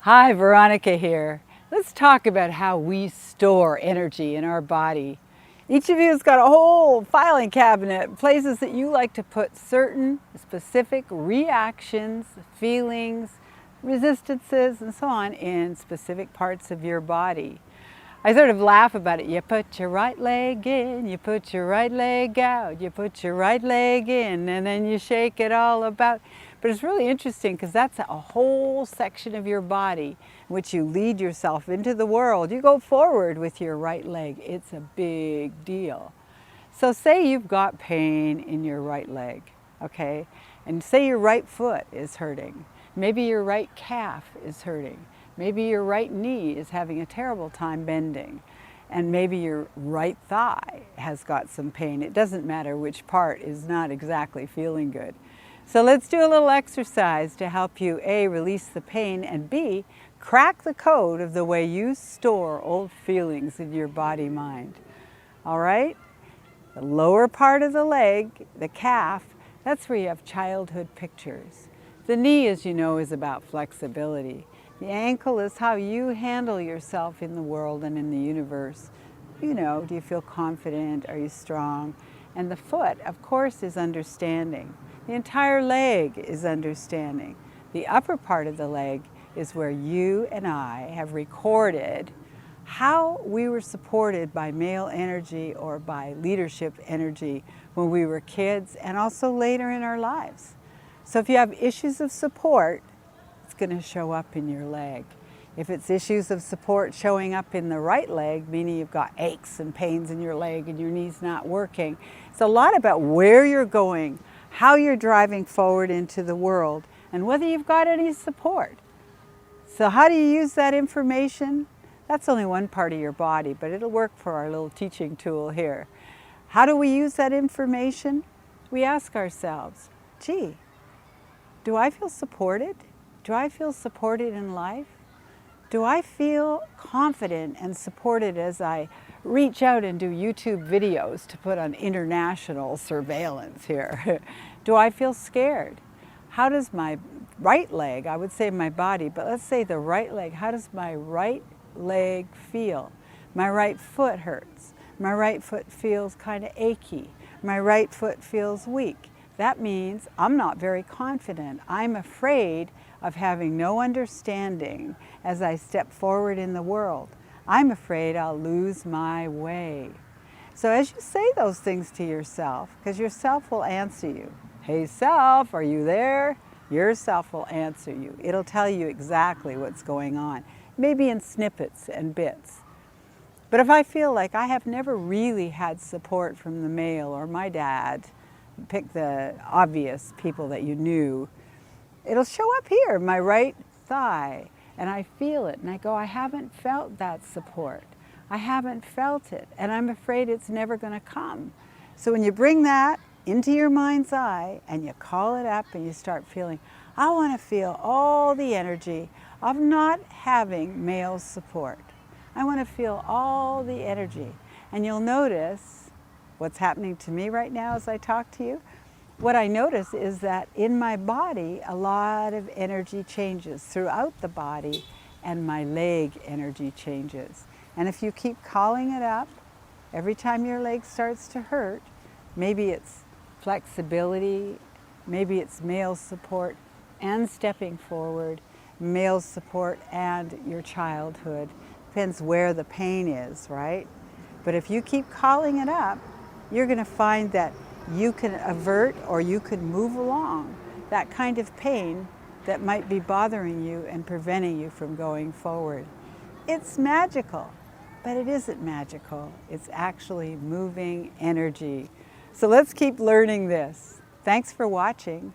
Hi, Veronica here. Let's talk about how we store energy in our body. Each of you has got a whole filing cabinet, places that you like to put certain specific reactions, feelings, resistances, and so on in specific parts of your body. I sort of laugh about it. You put your right leg in, you put your right leg out, you put your right leg in, and then you shake it all about. But it's really interesting because that's a whole section of your body in which you lead yourself into the world. You go forward with your right leg. It's a big deal. So say you've got pain in your right leg, okay? And say your right foot is hurting. Maybe your right calf is hurting. Maybe your right knee is having a terrible time bending. And maybe your right thigh has got some pain. It doesn't matter which part is not exactly feeling good. So let's do a little exercise to help you A, release the pain, and B, crack the code of the way you store old feelings in your body-mind. All right? The lower part of the leg, the calf, that's where you have childhood pictures. The knee, as you know, is about flexibility. The ankle is how you handle yourself in the world and in the universe. You know, do you feel confident? Are you strong? And the foot, of course, is understanding. The entire leg is understanding. The upper part of the leg is where you and I have recorded how we were supported by male energy or by leadership energy when we were kids and also later in our lives. So if you have issues of support, it's going to show up in your leg. If it's issues of support showing up in the right leg, meaning you've got aches and pains in your leg and your knee's not working, it's a lot about where you're going, how you're driving forward into the world, and whether you've got any support. So how do you use that information? That's only one part of your body, but it'll work for our little teaching tool here. How do we use that information? We ask ourselves, gee, do I feel supported? Do I feel supported in life? Do I feel confident and supported as I reach out and do YouTube videos to put on international surveillance here? Do I feel scared? How does my right leg, I would say my body, but let's say the right leg, how does my right leg feel? My right foot hurts. My right foot feels kind of achy. My right foot feels weak. That means I'm not very confident. I'm afraid of having no understanding as I step forward in the world. I'm afraid I'll lose my way. So as you say those things to yourself, because your self will answer you. Hey self, are you there? Your self will answer you. It'll tell you exactly what's going on, maybe in snippets and bits. But if I feel like I have never really had support from the male or my dad, pick the obvious people that you knew, it'll show up here, my right thigh, and I feel it, and I go, I haven't felt that support. I haven't felt it, and I'm afraid it's never going to come. So when you bring that into your mind's eye, and you call it up, and you start feeling, I want to feel all the energy of not having male support. I want to feel all the energy. And you'll notice what's happening to me right now as I talk to you. What I notice is that in my body, a lot of energy changes throughout the body, and my leg energy changes. And if you keep calling it up, every time your leg starts to hurt, maybe it's flexibility, maybe it's male support and stepping forward, male support and your childhood. Depends where the pain is, right? But if you keep calling it up, you're going to find that you can avert or you can move along that kind of pain that might be bothering you and preventing you from going forward. It's magical, but it isn't magical. It's actually moving energy. So let's keep learning this. Thanks for watching.